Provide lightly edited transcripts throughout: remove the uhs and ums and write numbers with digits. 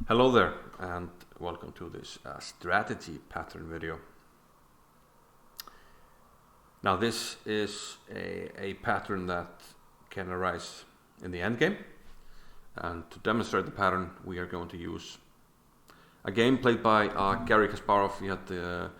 Hello there, and welcome to this strategy pattern video. Now this is a pattern that can arise in the endgame, and to demonstrate the pattern we are going to use a game played by Garry Kasparov. He had the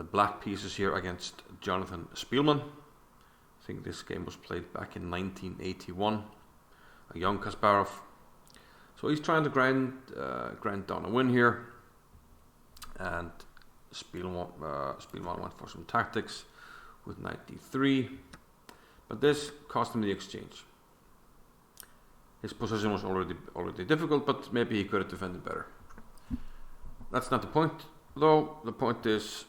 black pieces here against Jonathan Speelman. I think this game was played back in 1981, a young Kasparov. So he's trying to grind down a win here, and Speelman went for some tactics with knight d3, but this cost him the exchange. His position was already difficult, but maybe he could have defended better. That's not the point, though. The point is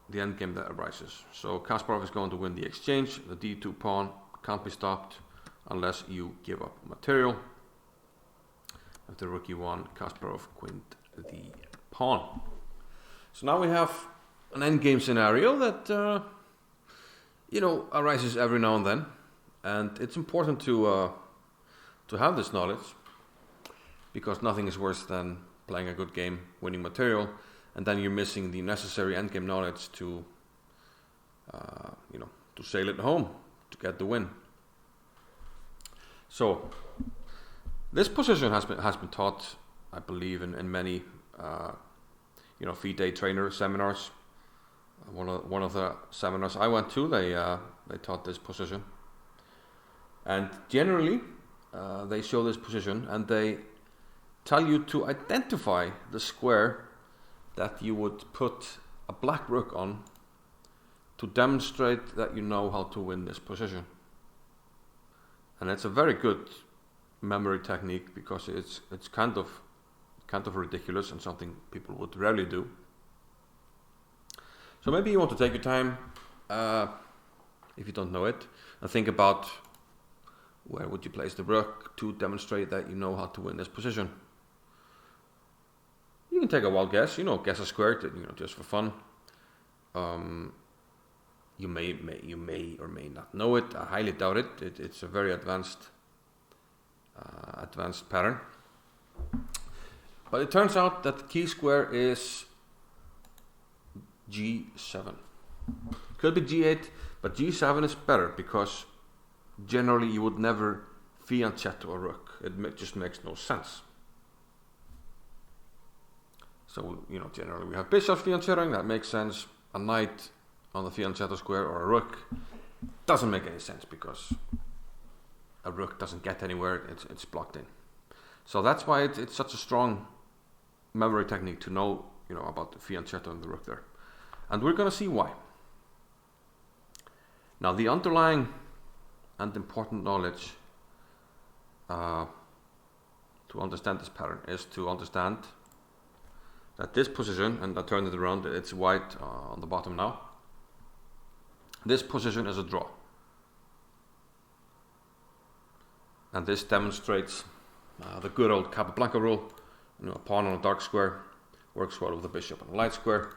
the endgame that arises. So Kasparov is going to win the exchange. The d2 pawn can't be stopped unless you give up material. After rook e1, Kasparov queened the pawn. So now we have an endgame scenario that arises every now and then, and it's important to have this knowledge, because nothing is worse than playing a good game, winning material, and then you're missing the necessary endgame knowledge to sail it home, to get the win. So this position has been taught, I believe, in many FIDE trainer seminars. One of the seminars I went to, they taught this position, and generally they show this position and they tell you to identify the square that you would put a black rook on to demonstrate that you know how to win this position. And it's a very good memory technique, because it's kind of ridiculous and something people would rarely do. So maybe you want to take your time, if you don't know it, and think about where would you place the rook to demonstrate that you know how to win this position. You can take a wild guess, guess a square, just for fun. You may or may not know it. I highly doubt it. It's a very advanced pattern. But it turns out that the key square is g7. Could be g8, but g7 is better, because generally you would never fianchetto a rook. It just makes no sense. So, generally we have bishops fianchettoing, that makes sense. A knight on the fianchetto square or a rook doesn't make any sense, because a rook doesn't get anywhere, it's blocked in. So that's why it's such a strong memory technique to know, about the fianchetto and the rook there. And we're going to see why. Now, the underlying and important knowledge to understand this pattern is to understand that this position, and I turn it around, it's white on the bottom now. This position is a draw. And this demonstrates the good old Capablanca rule. A pawn on a dark square works well with a bishop on a light square,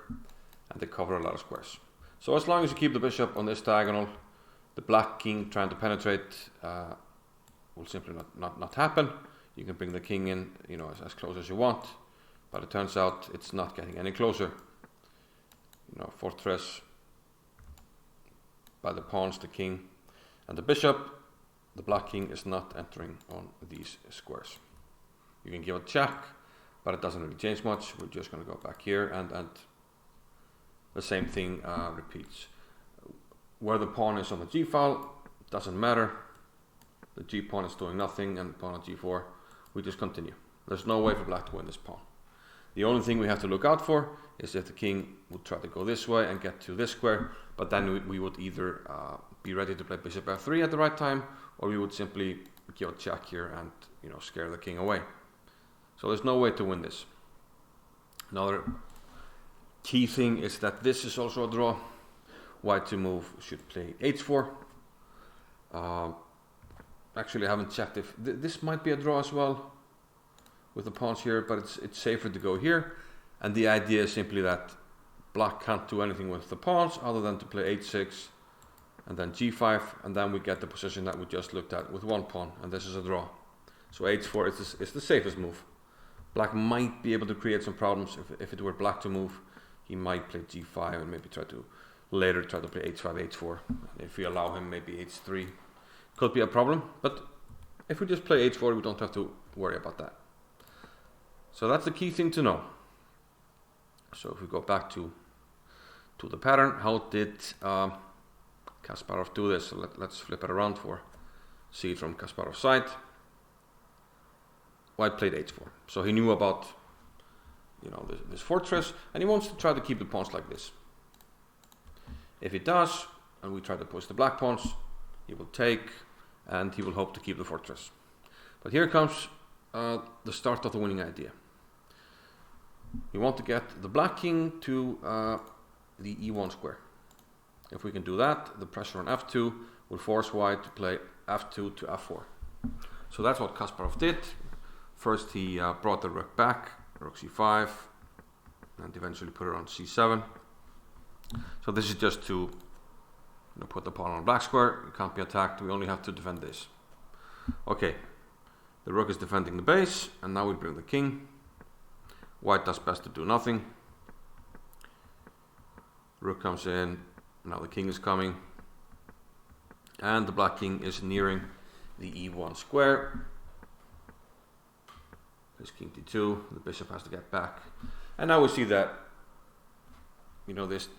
and they cover a lot of squares. So as long as you keep the bishop on this diagonal, the black king trying to penetrate will simply not happen. You can bring the king in, as close as you want, but it turns out it's not getting any closer. Fortress by the pawns, the king and the bishop. The black king is not entering on these squares. You can give a check, but it doesn't really change much. We're just going to go back here, and the same thing repeats. Where the pawn is on the g file doesn't matter. The g pawn is doing nothing, and pawn on g4, we just continue. There's no way for black to win this pawn. The only thing we have to look out for is if the king would try to go this way and get to this square, but then we would either be ready to play bishop f3 at the right time, or we would simply give a check here and scare the king away. So there's no way to win this. Another key thing is that this is also a draw. White to move should play h4. Actually, I haven't checked if this might be a draw as well with the pawns here, but it's safer to go here. And the idea is simply that black can't do anything with the pawns other than to play h6 and then g5, and then we get the position that we just looked at with one pawn, and this is a draw. So h4 is the safest move. Black might be able to create some problems. If it were black to move, he might play g5 and maybe try to play h5, h4. If we allow him, maybe h3 could be a problem. But if we just play h4, we don't have to worry about that. So that's the key thing to know. So if we go back to the pattern, how did Kasparov do this? So let's flip it around for see it from Kasparov's side. White played h4, so he knew about this fortress, and he wants to try to keep the pawns like this. If he does, and we try to push the black pawns, he will take, and he will hope to keep the fortress. But here comes the start of the winning idea. We want to get the black king to the e1 square. If we can do that, the pressure on f2 will force white to play f2 to f4. So that's what Kasparov did. First he brought the rook back, rook c5, and eventually put it on c7. So this is just to put the pawn on the black square. It can't be attacked, we only have to defend this. Okay, the rook is defending the base, and now we bring the king. White does best to do nothing. Rook comes in, now the king is coming, and the black king is nearing the e1 square. There's king d2, the bishop has to get back, and now we see that this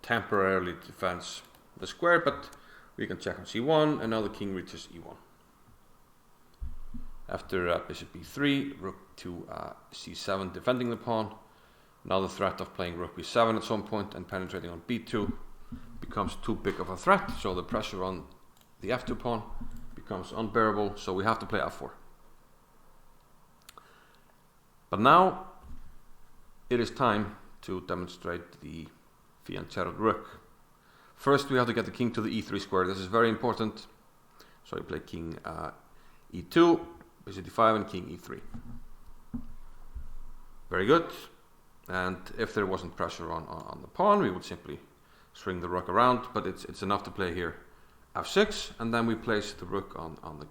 temporarily defends the square, but we can check on c1, and now the king reaches e1. After bishop b3, rook to c7, defending the pawn. Now the threat of playing rook b7 at some point and penetrating on b2 becomes too big of a threat, so the pressure on the f2 pawn becomes unbearable, so we have to play f4. But now it is time to demonstrate the Fianchettoed Rook. First we have to get the king to the e3 square. This is very important. So you play king e2, bishop d5, and king e3. Very good. And if there wasn't pressure on the pawn, we would simply swing the rook around, but it's enough to play here f6, and then we place the rook on the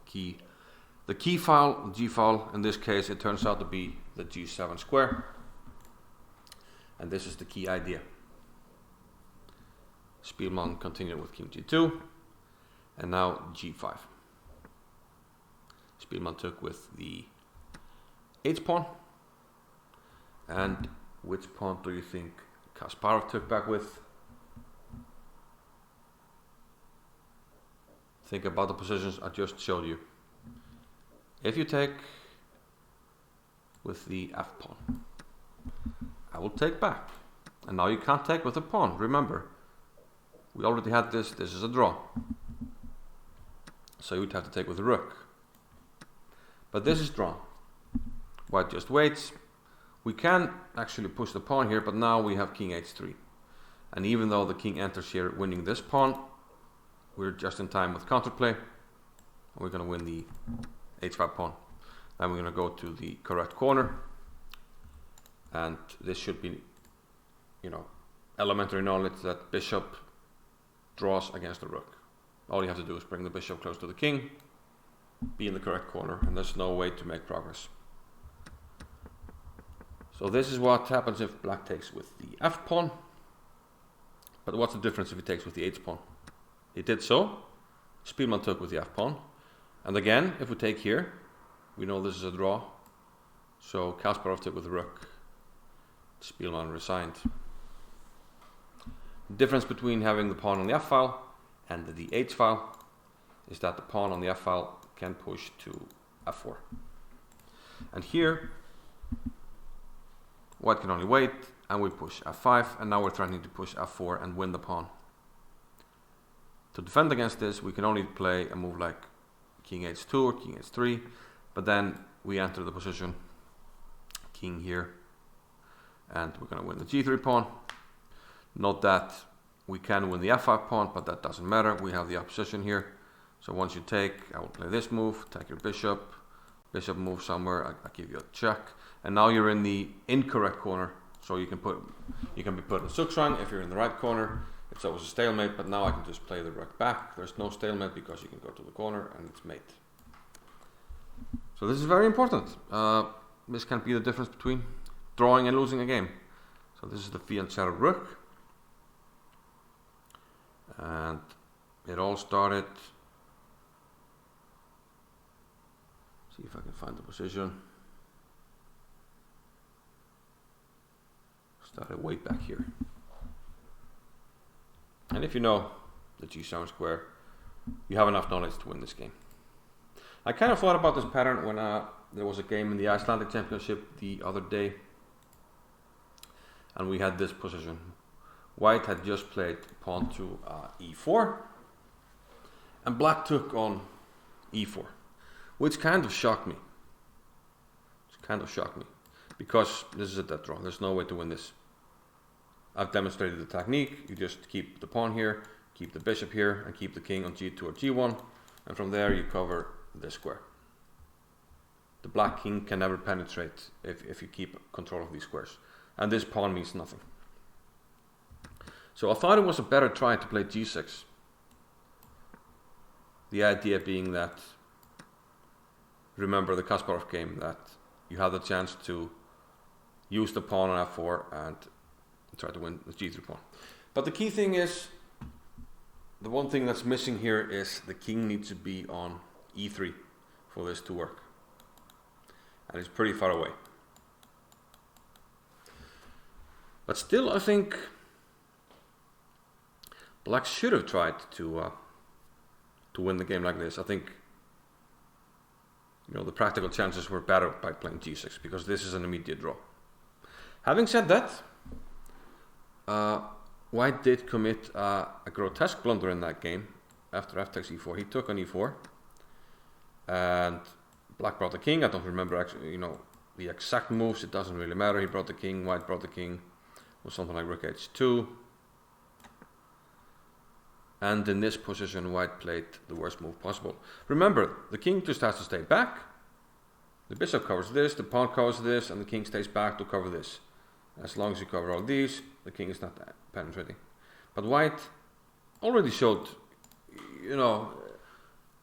key file, g file. In this case it turns out to be the g7 square, and this is the key idea. Speelman continued with king g2, and now g5. Speelman took with the h pawn, and which pawn do you think Kasparov took back with? Think about the positions I just showed you. If you take with the f pawn, I will take back, and now you can't take with the pawn. Remember, we already had this is a draw, so you would have to take with the rook, but this is drawn. White just waits. We can actually push the pawn here, but now we have king h3, and even though the king enters here winning this pawn, we're just in time with counterplay, and we're going to win the h5 pawn. Then we're going to go to the correct corner, and this should be elementary knowledge that bishop draws against the rook. All you have to do is bring the bishop close to the king, be in the correct corner, and there's no way to make progress. So this is what happens if black takes with the f pawn. But what's the difference if he takes with the h pawn? He did so. Speelman took with the f pawn. And again, if we take here, we know this is a draw. So Kasparov took with the rook. Speelman resigned. The difference between having the pawn on the f file and the h file is that the pawn on the f file can push to f4. And here, white can only wait, and we push f5, and now we're threatening to push f4 and win the pawn. To defend against this, we can only play a move like king h2 or king h3, but then we enter the position, king here, and we're going to win the g3 pawn. Note that we can win the f5 pawn, but that doesn't matter. We have the opposition here. So once you take, I will play this move, take your bishop, bishop move somewhere, I give you a check, and now you're in the incorrect corner. So you can be put in Zugzwang if you're in the right corner. It's always a stalemate, but now I can just play the rook back. There's no stalemate because you can go to the corner and it's mate. So this is very important. this can be the difference between drawing and losing a game. So this is the Fianchettoed Rook. And it all started, see if I can find the position. Started way back here. And if you know the G7 square, you have enough knowledge to win this game. I kind of thought about this pattern when there was a game in the Icelandic Championship the other day, and we had this position. White had just played pawn to e4, and black took on e4, which kind of shocked me. Because this is a dead draw. There's no way to win this. I've demonstrated the technique. You just keep the pawn here, keep the bishop here, and keep the king on g2 or g1, and from there you cover this square. The black king can never penetrate if you keep control of these squares, and this pawn means nothing. So I thought it was a better try to play g6. The idea being that, remember the Kasparov game, that you have the chance to use the pawn on f4 and try to win the g3 pawn. But the key thing is, the one thing that's missing here is the king needs to be on e3 for this to work. And it's pretty far away. But still, I think black should have tried to win the game like this. I think, the practical chances were better by playing g6, because this is an immediate draw. Having said that, White did commit a grotesque blunder in that game. After f takes e4, he took on e4, and black brought the king. I don't remember actually, the exact moves. It doesn't really matter. He brought the king. White brought the king. Or something like rook h2. And in this position, White played the worst move possible. Remember, the king just has to stay back. The bishop covers this, the pawn covers this, and the king stays back to cover this. As long as you cover all these, the king is not penetrating. But White already showed, I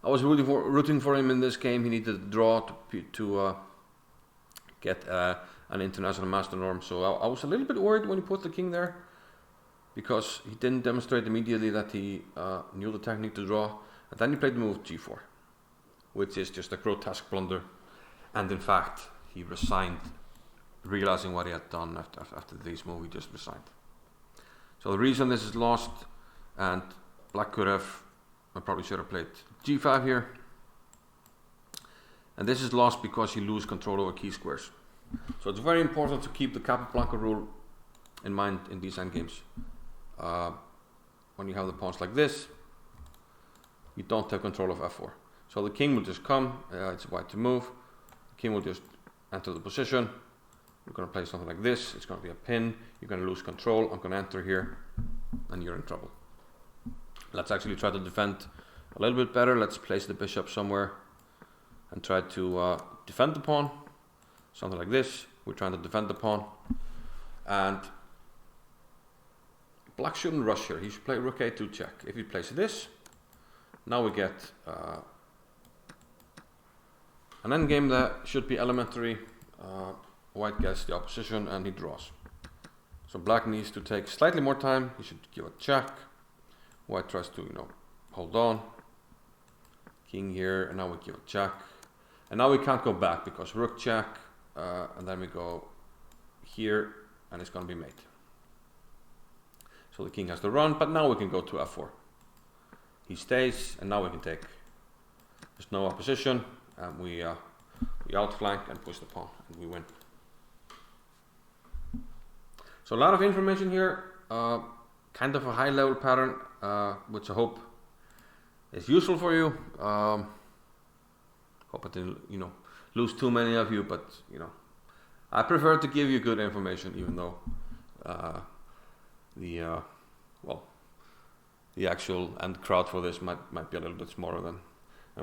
was rooting for him in this game. He needed a draw to get an international master norm. So I was a little bit worried when he put the king there, because he didn't demonstrate immediately that he knew the technique to draw. And then he played the move g4, which is just a grotesque blunder. And in fact, he resigned, realizing what he had done after this move. He just resigned. So the reason this is lost, and black could have, I probably should have played g5 here. And this is lost because you lose control over key squares. So it's very important to keep the Capablanca rule in mind in these endgames. When you have the pawns like this, you don't have control of f4. So the king will just come, it's white to move. The king will just enter the position. We're going to play something like this. It's going to be a pin. You're going to lose control. I'm going to enter here, and you're in trouble. Let's actually try to defend a little bit better. Let's place the bishop somewhere and try to defend the pawn. Something like this. We're trying to defend the pawn. And black shouldn't rush here. He should play rook a2 check. If he plays this, now we get an endgame that should be elementary. White gets the opposition and he draws. So black needs to take slightly more time. He should give a check. White tries to, hold on. King here, and now we give a check. And now we can't go back because rook check, and then we go here, and it's going to be mate. So the king has to run, but now we can go to f4. He stays, and now we can take. There's no opposition, and we outflank and push the pawn, and we win. So a lot of information here, kind of a high-level pattern, which I hope is useful for you. Hope I didn't, lose too many of you, but I prefer to give you good information, even though the actual end crowd for this might be a little bit smaller than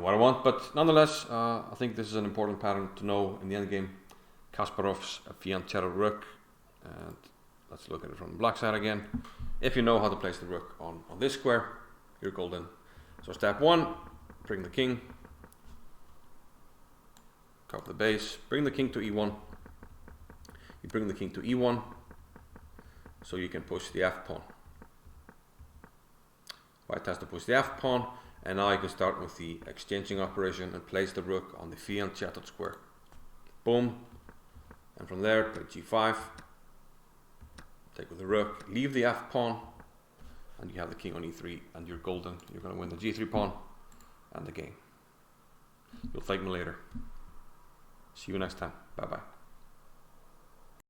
what I want. But nonetheless, I think this is an important pattern to know in the endgame. Kasparov's Fianchettoed Rook, and let's look at it from the black side again. If you know how to place the rook on this square, you're golden. So step 1, bring the king, cover the base, bring the king to e1, You bring the king to e1, so you can push the f pawn. White has to push the f pawn, and now you can start with the exchanging operation and place the rook on the fianchettoed square. Boom. And from there, play g5, take with the rook, leave the f pawn, and you have the king on e3, and you're golden. You're going to win the g3 pawn and the game. You'll thank me later. See you next time. Bye bye.